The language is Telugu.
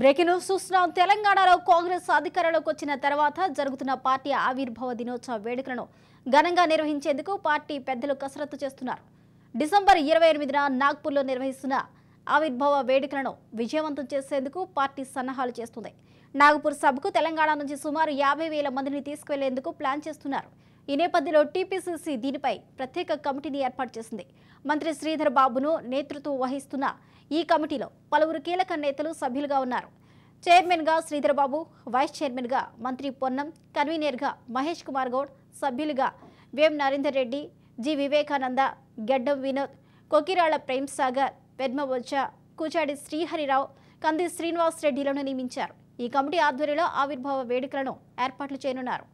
బ్రేకింగ్ న్యూస్ చూస్తున్నాం. తెలంగాణలో కాంగ్రెస్ అధికారంలోకి వచ్చిన తర్వాత జరుగుతున్న పార్టీ ఆవిర్భావ దినోత్సవ వేడుకలను ఘనంగా నిర్వహించేందుకు పార్టీ పెద్దలు కసరత్తు చేస్తున్నారు. డిసెంబర్ 28న నాగ్పూర్లో నిర్వహిస్తున్న ఆవిర్భావ వేడుకలను విజయవంతం చేసేందుకు పార్టీ సన్నాహాలు చేస్తుంది. నాగపూర్ సభకు తెలంగాణ నుంచి సుమారు 50,000 మందిని తీసుకువెళ్లేందుకు ప్లాన్ చేస్తున్నారు. ఈ నేపథ్యంలో టీపీసీసీ దీనిపై ప్రత్యేక కమిటీని ఏర్పాటు చేసింది. మంత్రి శ్రీధర్ బాబును నేతృత్వం వహిస్తున్న ఈ కమిటీలో పలువురు కీలక నేతలు సభ్యులుగా ఉన్నారు. చైర్మన్గా శ్రీధర్ బాబు, వైస్ చైర్మన్గా మంత్రి పొన్నం, కన్వీనర్గా మహేష్ కుమార్ గౌడ్, సభ్యులుగా వేం నరేందర్ రెడ్డి, జి వివేకానంద, గెడ్డం వినోద్, కొకిరాళ్ల ప్రేమ్ సాగర్, పెద్మబొచ్చ, కూచాడి శ్రీహరిరావు, కంది శ్రీనివాస్ రెడ్డిలను నియమించారు. ఈ కమిటీ ఆధ్వర్యంలో ఆవిర్భావ వేడుకలను ఏర్పాట్లు చేయనున్నారు.